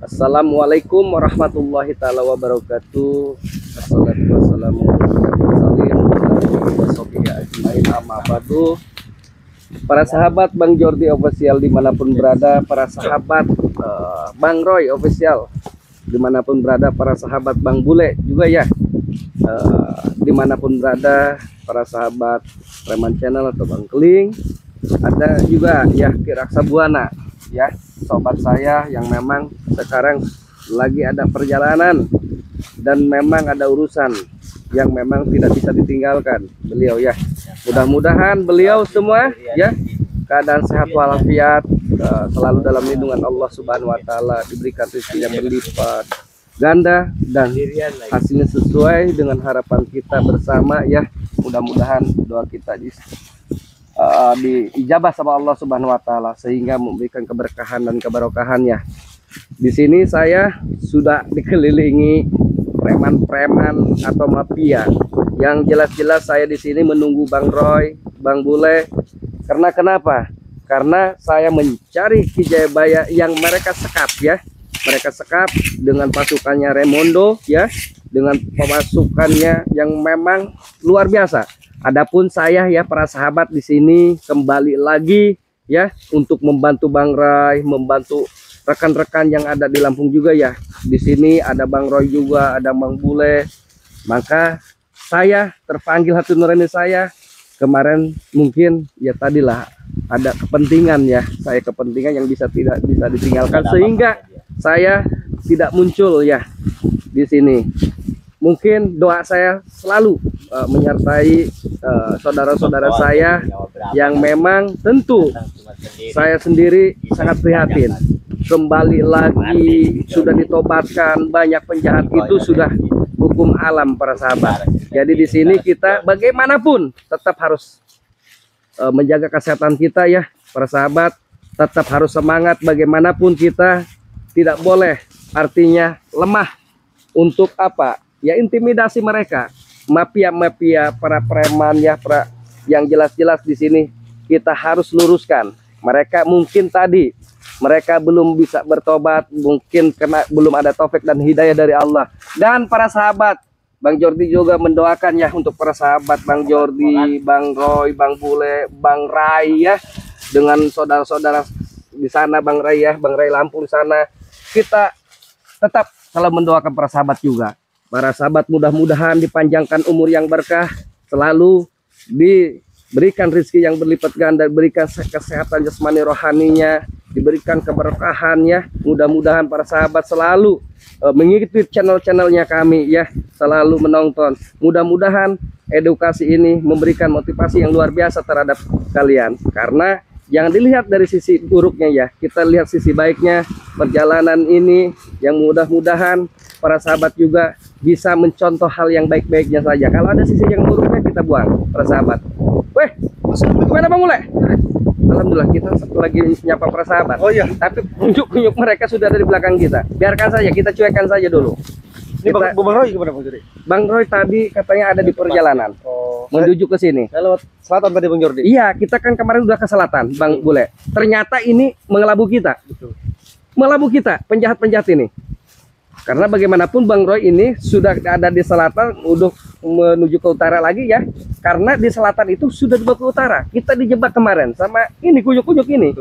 Assalamualaikum warahmatullahi taala wabarakatuh. Assalatu wassalamu ala para sahabat Bang Jordi Official dimanapun berada, para sahabat Bang Roy Official dimanapun berada, para sahabat Bang Bule juga ya, dimanapun berada, para sahabat Preman Channel atau Bang Keling, ada juga ya Kiraksa Buana ya, sobat saya yang memang sekarang lagi ada perjalanan dan memang ada urusan yang memang tidak bisa ditinggalkan beliau ya. Mudah-mudahan beliau semua ya keadaan sehat walafiat, selalu dalam lindungan Allah Subhanahu wa taala, diberikan rezeki yang berlipat ganda dan hasilnya sesuai dengan harapan kita bersama ya. Mudah-mudahan doa kita diijabah sama Allah Subhanahu wa taala sehingga memberikan keberkahan dan kebarokahannya. Di sini saya sudah dikelilingi preman-preman atau mafia. Yang jelas-jelas saya di sini menunggu Bang Roy, Bang Bule. Karena kenapa? Karena saya mencari Kijayabaya yang mereka sekap ya. Mereka sekap dengan pasukannya Remondo ya, dengan pemasukannya yang memang luar biasa. Adapun saya ya para sahabat di sini kembali lagi ya untuk membantu Bang Roy, membantu rekan-rekan yang ada di Lampung juga ya. Di sini ada Bang Roy juga, ada Bang Bule. Maka saya terpanggil hati nurani saya kemarin, mungkin ya tadilah ada kepentingan ya, saya kepentingan yang tidak bisa ditinggalkan sehingga saya tidak muncul ya di sini. Mungkin doa saya selalu menyertai saudara-saudara saya yang memang tentu saya sendiri sangat prihatin. Kembali lagi sudah ditobatkan, banyak penjahat itu sudah hukum alam para sahabat. Jadi di sini kita bagaimanapun tetap harus menjaga kesehatan kita ya para sahabat, tetap harus semangat bagaimanapun kita, tidak boleh artinya lemah untuk apa? Ya intimidasi mereka, mafia-mafia, para preman ya, yang jelas-jelas di sini kita harus luruskan. Mereka mungkin tadi mereka belum bisa bertobat, mungkin karena belum ada taufik dan hidayah dari Allah. Dan para sahabat, Bang Jordi juga mendoakan ya untuk para sahabat Bang Jordi, Bang Roy, Bang Bule, Bang Ray ya, dengan saudara-saudara di sana, Bang Ray ya, Bang Ray Lampung sana. Kita tetap selalu mendoakan para sahabat juga. Para sahabat mudah-mudahan dipanjangkan umur yang berkah, selalu diberikan rezeki yang berlipat ganda, diberikan kesehatan jasmani rohaninya, diberikan keberkahannya. Mudah-mudahan para sahabat selalu mengikuti channel-channelnya kami ya, selalu menonton. Mudah-mudahan edukasi ini memberikan motivasi yang luar biasa terhadap kalian, karena jangan dilihat dari sisi buruknya ya, kita lihat sisi baiknya perjalanan ini, yang mudah-mudahan para sahabat juga bisa mencontoh hal yang baik-baiknya saja. Kalau ada sisi yang buruknya kita buang para sahabat. Weh, gimana Bang Mule? Alhamdulillah kita lagi nyapa para sahabat. Oh iya. Tapi unjuk-unjuk mereka sudah ada di belakang kita. Biarkan saja, kita cuekkan saja dulu. Ini Bang Roy gimana Bang Jordi? Bang Roy tadi katanya ada di perjalanan. Menuju ke sini. Saya lewat selatan tadi Bang Jordi. Iya, kita kan kemarin udah ke selatan, Bang Bule. Ternyata ini mengelabu kita. Betul. Melabu kita, penjahat-penjahat ini. Karena bagaimanapun Bang Roy ini sudah ada di selatan, udah menuju ke utara lagi ya. Karena di selatan itu sudah dibawa ke utara. Kita dijebak kemarin sama ini kunyuk-kunyuk ini.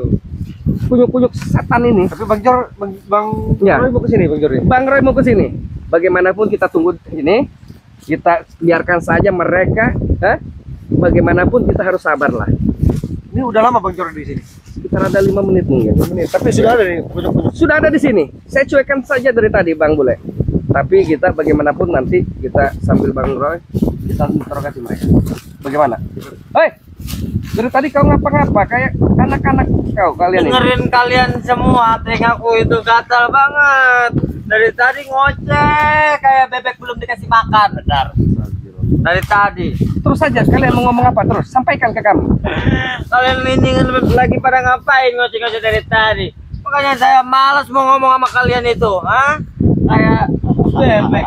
Kunyuk-kunyuk setan ini. Tapi Bang Roy mau ke sini Bang Jordi. Bang Roy mau ke sini. Bagaimanapun kita tunggu ini. Kita biarkan saja mereka, bagaimanapun kita harus sabarlah. Ini udah lama Bang Jordi di sini. Sekitar ada 5 menit mungkin. 5 menit. Tapi sudah ada nih. Sudah ada di sini. Saya cuekkan saja dari tadi Bang Bule. Tapi kita bagaimanapun nanti kita sambil Bang Roy kita interogasi mereka. Bagaimana? Hei, dari tadi kau ngapa-ngapa kayak anak-anak kalian ini. Dengerin kalian semua, telingaku itu gatal banget. Dari tadi ngoceh kayak bebek belum dikasih makan, benar. Dari tadi. Terus saja kalian mau ngomong apa terus sampaikan ke kami. Kalian ini lagi pada ngapain ngoceh-ngoceh dari tadi? Makanya saya malas mau ngomong sama kalian itu, kayak bebek.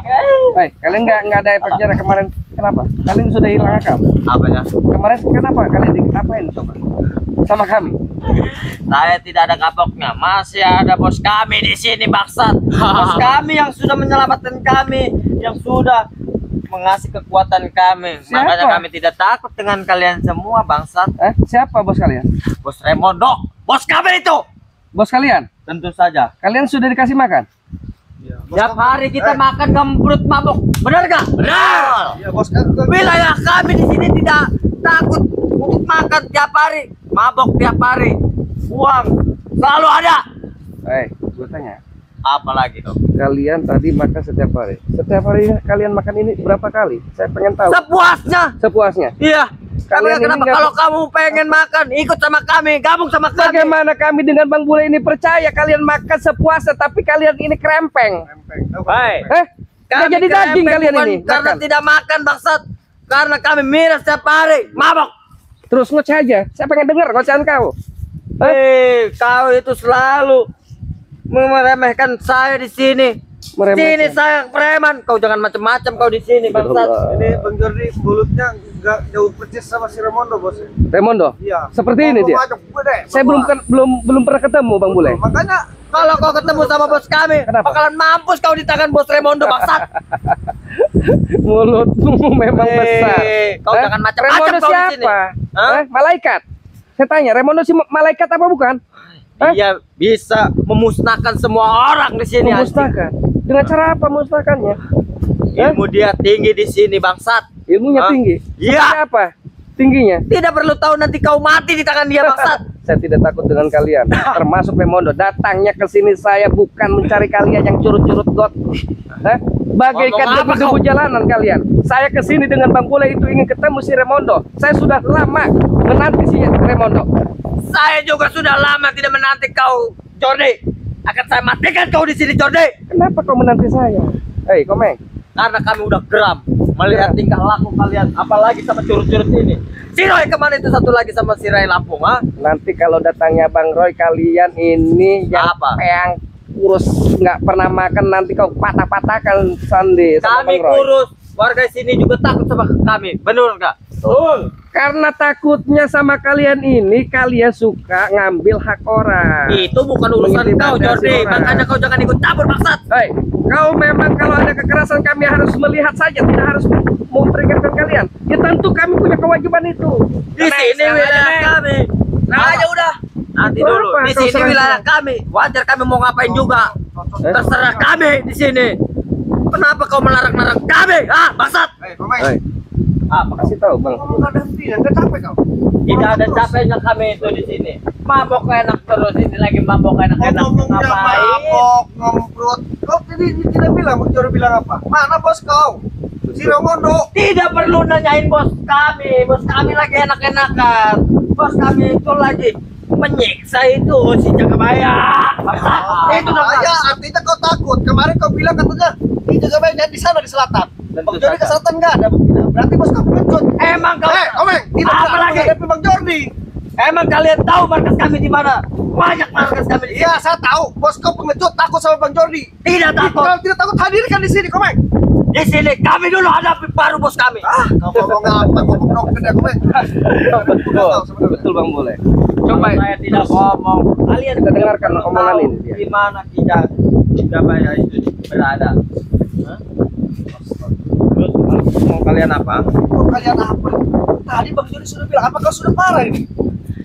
Kalian nggak ada efek jerah kemarin. Kenapa? Kalian sudah hilang akal. Apanya? Kemarin kenapa kalian ngapain coba? Sama kami. Saya tidak ada kapoknya. Masih ada bos kami di sini, bangsat. Bos kami yang sudah menyelamatkan kami, yang sudah mengasih kekuatan kami. Siapa? Makanya kami tidak takut dengan kalian semua, bangsat. Siapa bos kalian? Bos Raimondo, bos kami itu. Bos kalian? Tentu saja. Kalian sudah dikasih makan? Tiap hari kita makan gembrut mabuk. Benar gak? Benar. Ya bos kan. Wilayah kami di sini tidak takut untuk makan tiap hari, mabok tiap hari. Uang selalu ada. Gue tanya. Apa lagi dong? Kalian tadi makan setiap hari. Setiap hari kalian makan ini berapa kali? Saya pengen tahu. Sepuasnya. Sepuasnya. Iya. Kalian Kenapa? ini Kalau kamu pengen makan, ikut sama kami, gabung sama kami. Bagaimana kami dengan Bang Bule ini percaya kalian makan sepuasnya, tapi kalian ini krempeng? Hai. Nggak jadi daging kalian ini. Karena Makan. tidak makan, bangsat. Karena kami miras setiap hari, mabok. Terus ngoceh aja. Saya pengen dengar ngocehan kau. Kau itu selalu meremehkan saya di sini. Sini saya preman, kau jangan macam-macam kau di sini, bangsat. Ini Bang Jordi mulutnya nggak jauh persis sama si Raimondo bos. Raimondo? Iya. Seperti ini dia. Saya belum pernah ketemu Bang Bule. Makanya Kalau kau ketemu sama bos kami, Kenapa? bakalan mampus kau di tangan bos Raimondo, bangsat. Mulutmu memang besar. Kau jangan macam-macam Raimondo kau di sini. siapa? Malaikat. Saya tanya, Raimondo si malaikat apa bukan? Dia bisa memusnahkan semua orang di sini. Memusnahkan. Dengan cara apa memusnahkannya? Ilmu dia tinggi di sini, bangsat. Ilmunya tinggi. Iya. Seperti apa? Tingginya. Tidak perlu tahu nanti kau mati di tangan dia, bangsat. Saya tidak takut dengan kalian, termasuk Raimondo. Datangnya ke sini saya bukan mencari kalian yang curut-curut got. Bagaikan debu-debu jalanan kalian. Saya ke sini dengan Bang Bule itu ingin ketemu si Raimondo. Saya sudah lama menanti si Raimondo. Saya juga sudah lama tidak menanti kau, Jordi. Akan saya matikan kau di sini, Jordi. Kenapa kau menanti saya? Hei, Komeng. Karena kami udah geram melihat tingkah laku kalian, apalagi sama curut-curut ini. Si Roy kemana itu satu lagi sama si Ray Lampung, ha? Nanti kalau datangnya Bang Roy, kalian ini yang Apa? yang kurus nggak pernah makan, nanti kau patah-patahkan Sandi sama Kami Bang Roy. kurus, warga sini juga takut sama kami, benar nggak? Betul. Karena takutnya sama kalian ini, kalian suka ngambil hak orang. Itu bukan urusan kau, Mengintimidasi Jordi. orang. Makanya kau jangan ikut campur, bangsat. Hei, kau memang kalau ada kekerasan kami harus melihat saja, tidak harus memperingatkan kalian. Ya tentu kami punya kewajiban itu. Di sini wilayah kami. Nah aja udah. Nanti Itu dulu. apa? Di Kau sini serang wilayah kami. Wajar kami mau ngapain juga. Terserah kami di sini. Kenapa kau melarang-larang kami? Ah, bangsat. Komeng. Hei, kasih tahu Bang. Kamu nggak ada hentinya, nggak capek kau? Tidak ada capeknya kami itu di sini. Mabok enak terus ini lagi mabok enak-enak. Ngomongnya Ngapain? mabok, ngemprut. Kau tadi tidak bilang, Bang Jordi bilang apa? Mana bos kau? Si Raimondo. Tidak perlu nanyain bos kami. Bos kami lagi enak-enakan. Bos kami itu lagi menyiksa itu si Jagabaya. Itu dong. Ya, artinya kau takut. Kemarin kau bilang katanya di Jagabaya di sana di selatan. Bang Jordi ke selatan nggak ada buktinya. Berarti bos kau pengecut. Emang kau Komeng, tidak apa pernah lagi? menghadapi Bang Jordi. Emang kalian tahu markas kami di mana? Banyak markas kami di sini. Iya, saya tahu. Bos kau pengecut, takut sama Bang Jordi. Tidak takut. Kalau tidak takut hadirkan di sini, Komeng. Di sini kami dulu hadapi baru bos kami. Kau ngomong apa? Ngomong broken ya, Komeng. Betul Bang Bule. Coba Saya tidak ngomong. Kalian kita dengarkan perlu omongan tahu ini dia. di mana Jagabaya itu berada. Hah? Terus mau kalian apa? Kau kalian apa? Tadi Bang Jordi sudah bilang, apa kau sudah parah ini?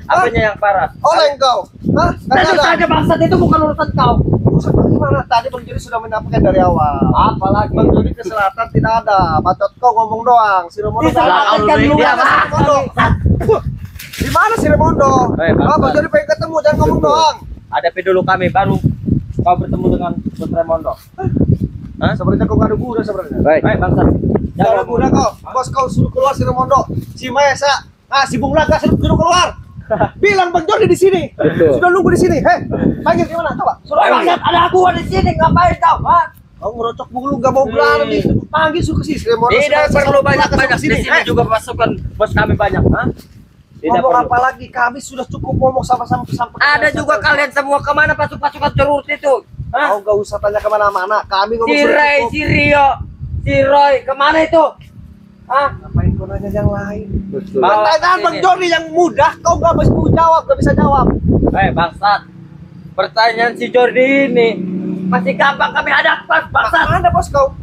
Apanya yang parah? Oleh kau. Hah? Tentu saja bangsat itu bukan urusan kau. Urusan bagaimana? Tadi Bang Jordi sudah menyampaikan dari awal. Apalagi Bang Jordi ke selatan tidak ada. Bacot kau ngomong doang. Si Raimondo di selatan kan di luar. mana si Raimondo? Di mana si Raimondo? Bang Jordi pengen ketemu, jangan ngomong doang. Hadapi dulu kami baru kau bertemu dengan Bos Raimondo. Hah? Sebenarnya kau nggak ada guna sebenarnya. Baik. Baik bangsat. Jangan ada guna kau. Bos kau suruh keluar si Raimondo. Si Maesa. Si Bung Laga suruh keluar. Bilang Bang Jordi di sini. Betul. Sudah nunggu di sini. Panggil gimana? Coba. Suruh Bangsat ada gua di sini ngapain kau? Hah? Kau ngerocok mulu nggak mau berani. Panggil suruh ke sini. Si Raimondo. Tidak perlu banyak-banyak di sini juga. juga pasukan bos kami banyak. Hah? Tidak Ngomong perlu. apa lagi? Kami sudah cukup ngomong sama-sama sampai. Ada juga kalian semua kemana pasukan curut itu? Hah? Kau nggak usah tanya kemana-mana. Kami ngomong Si sudah Ray, cukup. si Rio, si Roy, kemana itu? Ngapain kau nanya yang lain? Betul. Pertanyaan Bang Jordi yang mudah, kau nggak bisa jawab. Bangsat. Pertanyaan si Jordi ini masih gampang kami hadapkan, bangsat. Mana bos kau?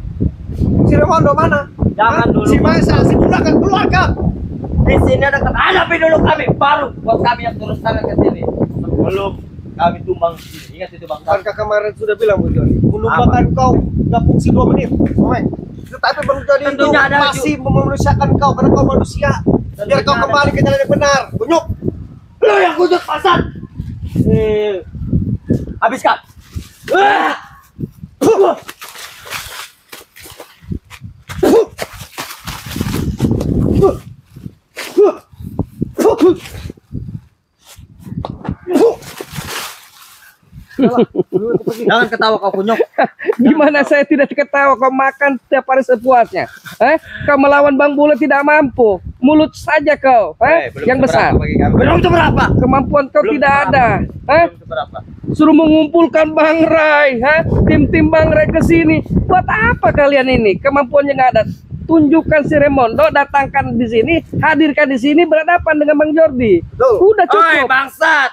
Si Ramondo mana? Jangan dulu. Si Maesa, si Bulakan, keluarga. Di sini ada hadapi dulu kami, baru buat kami yang terus tangan ke sini. Sebelum kami tumbang di sini. Ingat itu bangsat. Bukankah kemarin sudah bilang Bang Jordi, menumbangkan kau nggak fungsi 2 menit, Komeng. Tetapi Bang Jordi itu Tentunya ada masih memanusiakan kau karena kau manusia. Biar Tentunya kau ada. kembali ke jalan yang benar. Kunyuk. Lu yang kunyuk bangsat. Habiskan. Jangan ketawa kau kunyuk. Gimana saya tidak ketawa, kau makan setiap hari sepuasnya. Kau melawan Bang Bule tidak mampu. Mulut saja kau, Belum yang besar. seberapa bagi kami. Belum seberapa. Kemampuan kau Belum tidak seberapa. ada. Belum seberapa. Suruh mengumpulkan Bang Rai, tim-tim Bang Rai ke sini. Buat apa kalian ini? Kemampuannya nggak ada. Tunjukkan si Ramondo, datangkan di sini, hadirkan di sini, berhadapan dengan Bang Jordi. Betul. Udah Oi, cukup. bangsat.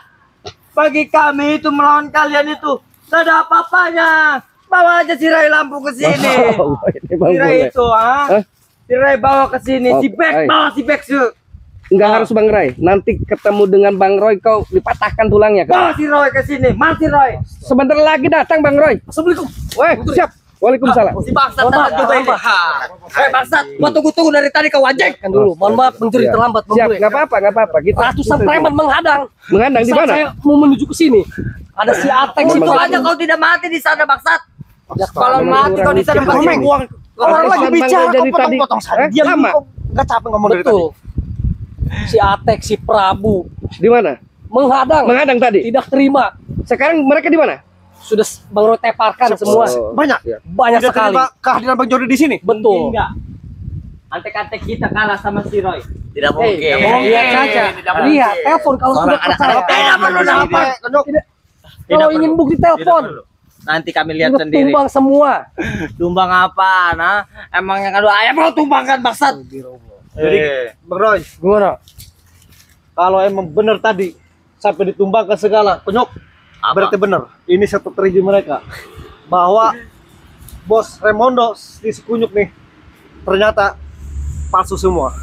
Bagi kami itu melawan kalian itu tidak ada apa-apanya. Bawa aja si Rai lampu ke sini. Oh, ini Bang Si Rai Bule. itu, Hah? Si Rai bawa ke sini. Oh, Si Bek Rai. bawa si Bek su. Nggak harus Bang Rai. Nanti ketemu dengan Bang Roy, kau dipatahkan tulangnya. Kau. Bawa si Roy ke sini. Mati Roy. Sebentar lagi datang Bang Roy. Assalamualaikum. Weh, siap. Waalaikumsalam. Si bangsat datang juga ini. Hei bangsat, gua tunggu-tunggu dari tadi kau anjing. Kan dulu, mohon maaf mencuri Siap. terlambat Bang Siap, Bule. nggak apa-apa, nggak apa-apa. Ratusan preman menghadang. Menghadang di Saat mana? saya mau menuju ke sini. Ada si Ateng Untung situ aja kau tidak mati di sana bangsat. Kalau memang mati kurang kau di sana mikir. pasti Komeng. buang. Orang Terus lagi Bang bicara, Roy kau dari tadi. potong-potong saja. Diam Lama. dulu, kau nggak capek ngomong dari tadi. Betul. Si Atek, si Prabu Di mana? menghadang. Menghadang tadi. Tidak terima. Sekarang mereka di mana? Sudah Bang Roy teparkan semua. Oh, Banyak. siap. Banyak Tidak sekali. terima kehadiran Bang Jordi di sini. Betul. Enggak. Antek-antek kita kalah sama si Roy. Tidak Lihat saja. Lihat, telepon kalau sudah percaya. Tidak perlu dapat. Kalau ingin bukti telepon. Nanti kami lihat Sudah sendiri. tumbang semua. Tumbang apa? Nah, emangnya kalau ayam mau tumbangkan bangsat. Jadi, Bang Roy, Gimana? kalau emang benar tadi sampai ditumbangkan segala, Kunyuk, Apa? berarti benar. Ini satu strategi mereka bahwa bos Ramondo di Kunyuk nih ternyata palsu semua.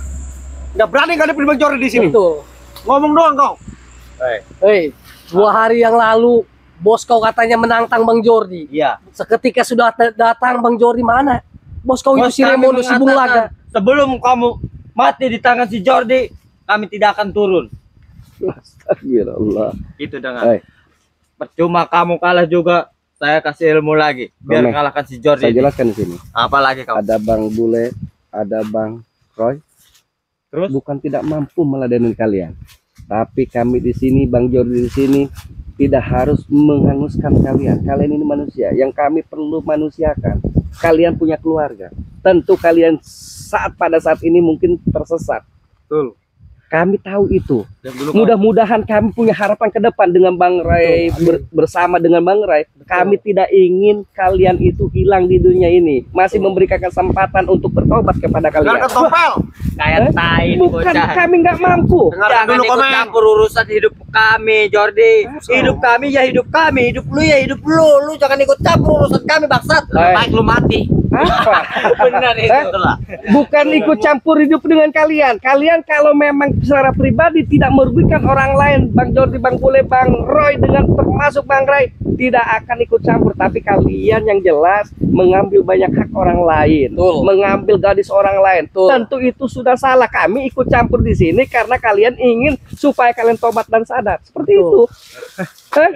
Nggak berani ngadepin Bang Jordi di sini. Betul. Ngomong doang kau. Hei, 2 hari yang lalu bos kau katanya menantang Bang Jordi. Iya. Seketika sudah datang Bang Jordi mana? Bos kau itu Bos si kami Ramondo si Bung Laga. mengatakan, sebelum kamu mati di tangan si Jordi, kami tidak akan turun. Astagfirullah. Itu dengan. Hei, Percuma kamu kalah juga, saya kasih ilmu lagi biar Komeng. kalahkan si saya Jordi. jelaskan di sini. Apalagi kau? Ada Bang Bule, ada Bang Roy. Terus? Bukan tidak mampu meladeni kalian, tapi kami di sini, Bang Jordi di sini, tidak harus menghanguskan kalian. Kalian ini manusia, yang kami perlu manusiakan. Kalian punya keluarga. Tentu kalian pada saat ini mungkin tersesat. Betul. Kami tahu itu. Dan dulu Mudah-mudahan kami punya harapan ke depan dengan Bang Rai, bersama dengan Bang Rai. Kami tidak ingin kalian itu hilang di dunia ini. Masih memberikan kesempatan untuk bertobat kepada kalian. Dengarkan Tompel. Kayak tai ini Bukan, bocah. kami nggak mampu. Dengarkan Jangan dulu ikut Komeng. campur urusan hidup kami, Jordi. Hidup kami ya hidup kami, hidup lu ya hidup lu. Lu jangan ikut campur urusan kami bangsat. Hai. Baik lu mati. Apa? Benar itu lah. Bukan ikut campur hidup dengan kalian. Kalian kalau memang secara pribadi tidak merugikan orang lain, Bang Jordi, Bang Bule, Bang Roy, dengan termasuk Bang Rai, tidak akan ikut campur. Tapi kalian yang jelas mengambil banyak hak orang lain, Betul. mengambil gadis orang lain. Betul. Tentu itu sudah salah. Kami ikut campur di sini karena kalian ingin supaya kalian tobat dan sadar. Seperti Betul. itu. Hah?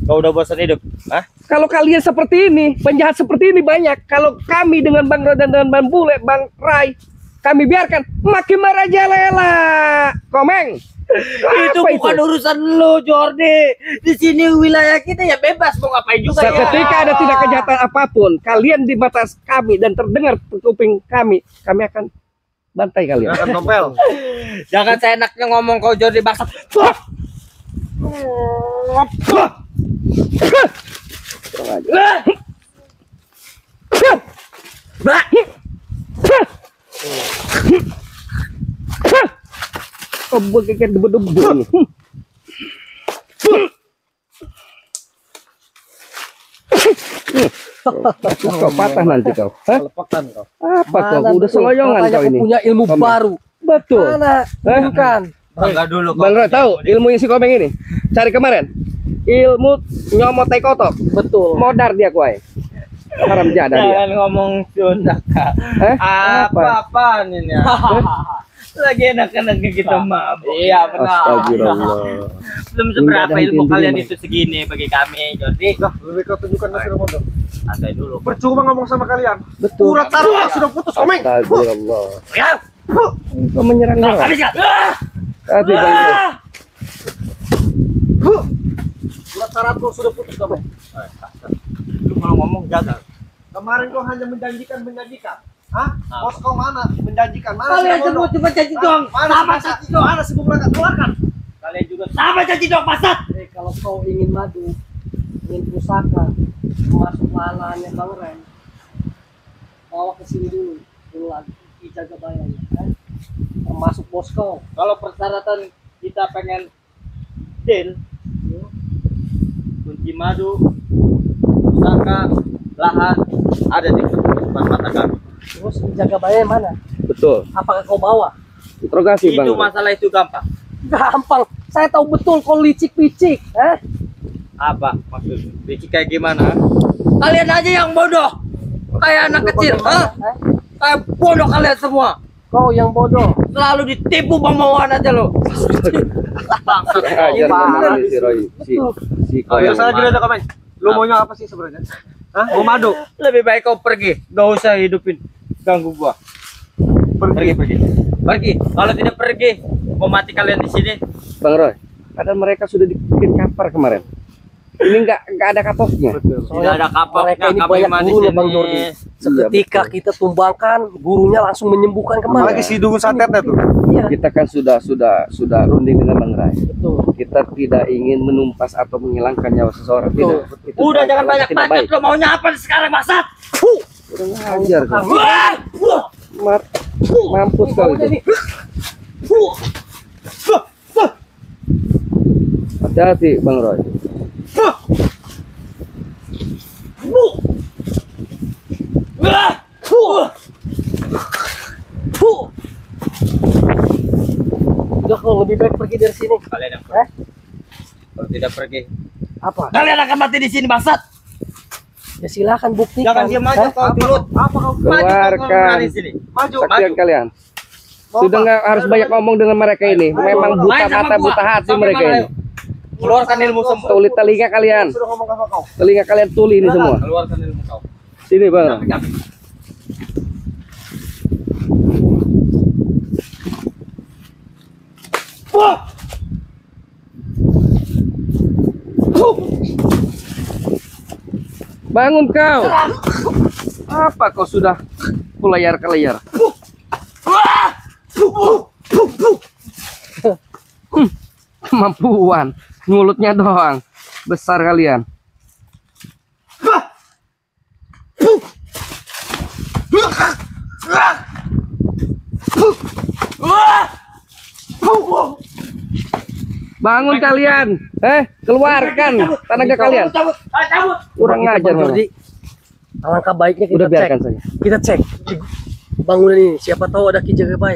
Kau udah bosan hidup? Hah? Kalau kalian seperti ini, penjahat seperti ini banyak. Kalau kami dengan Bang Roy dan dengan Bang Bule, Bang Rai, kami biarkan makin merajalela. Komeng. Itu Apa bukan urusan lu, Jordi. Di sini wilayah kita ya bebas mau ngapain juga ya. Ketika ada tidak kejahatan apapun, kalian di mata kami dan terdengar ke kuping kami akan bantai kalian. Dengarkan Tompel. Jangan seenaknya ngomong kau Jordi bangsat. kau kayak debu-debu ini? Kau patah nanti kau. Hah? Lepakan kau. Apa kau? Mana Udah betul, seloyongan katanya kau ini. punya ilmu Komeng. baru. Betul. Mana? Bukan. Bangga dulu kau. Bang Roy tahu ilmunya si Komeng ini? Cari kemarin. Ilmu nyomot tai kotok. Betul. Modar dia kuai. Haram jada dia. Jangan ngomong Sunda kak. Apa-apaan ini ya? Lagi enak-enaknya kita mabuk. Iya benar. Astagfirullah. Belum seberapa Nggak ada ilmu henti-hentinya, kalian Mas. itu segini bagi kami, Jordi. Dah, lebih kau tunjukkan nasi Ramondo. Santai dulu. Percuma ngomong sama kalian. Betul. Urat saraf sudah putus, Komeng. Astagfirullah. Ya. Kau menyerang orang. Habis ya. Hati Bang Roy. Urat sarafku sudah putus, Komeng. Lu kalau ngomong jaga. Kemarin kau hanya menjanjikan. Hah? Bos kau mana? Menjanjikan. Mana Kalian si Ramondo? semua cuma janji doang. Mana Sama si janji Bung doang. Mana si Bung Rangga? Keluarkan. Kalian juga sama janji doang, Pasat. Kalau kau ingin madu, ingin pusaka, masuk lahannya Bang Ren, bawa ke sini dulu lagi jaga bayarnya, termasuk bos kau. Kalau persyaratan kita pengen deal, kunci madu, pusaka, lahan ada di depan mata kami. Terus jaga bayarnya mana? Betul. Apakah kau bawa? Interogasi Bang Itu Roy. masalah itu gampang. Gampang. Saya tahu betul kau licik-licik. Apa maksudnya? Licik kayak gimana? Kalian aja yang bodoh. Kayak anak kecil, hah? Kayak bodoh kalian semua. Kau yang bodoh. Selalu ditipu bang-bawaan aja lo. Bangsat. Ajar ngomong si Roy. Si Oh, ya, Komeng. saya gini aja, Komeng. Lu maunya apa sih sebenarnya? Hah? Mau madu? Lebih baik kau pergi. Gak usah hidupin ganggu gua. Pergi. Pergi. Kalau tidak pergi, mau mati kalian di sini. Bang Roy, padahal mereka sudah dibikin kapar kemarin. Ini nggak ada kapoknya. Tidak ada kapoknya. Mereka ini kami banyak mah di gurunya sini. Bang Jordi. Seketika betul. kita tumbangkan, gurunya langsung menyembuhkan kemana? Apalagi si dukun santetnya tuh. Iya, Kita kan sudah runding dengan Bang Ray. betul. Kita tidak ingin menumpas atau menghilangkan nyawa seseorang. Betul. Tidak. Itu Udah jangan banyak tidak bacot lo, maunya apa sekarang, Masat? Udah ngajar kau. Wah! Mampus kau itu. Hati-hati Bang Roy. Udah kau lebih baik pergi dari sini. Kalian yang pergi. Kalau tidak pergi, Apa? kalian akan mati di sini, Masat. Ya silakan buktikan. Jangan diam aja kau turut. Apa kau? Keluarkan di sini. Maju. saksian kalian. Sudah nggak harus banyak ngomong dengan mereka ini. Memang buta Main sama mata, gua. buta hati Sampai mereka mana, ini. ayo? Keluarkan ilmu semua. Tuli telinga kalian. Sudah ngomong sama kau. Telinga kalian tuli ini semua. Keluarkan ilmu kau. Sini Bang. Kami. Bangun kau. Apa kau sudah kelayar-kelayar? Kemampuan mulutnya doang. Besar kalian. Bangun kalian. Keluarkan tenaga kalian. Kurang ngajar Bang Jordi. Alangkah baiknya kita Udah biarkan cek. saja. Kita cek di bangunan ini. Siapa tahu ada Ki Jaga Bayi.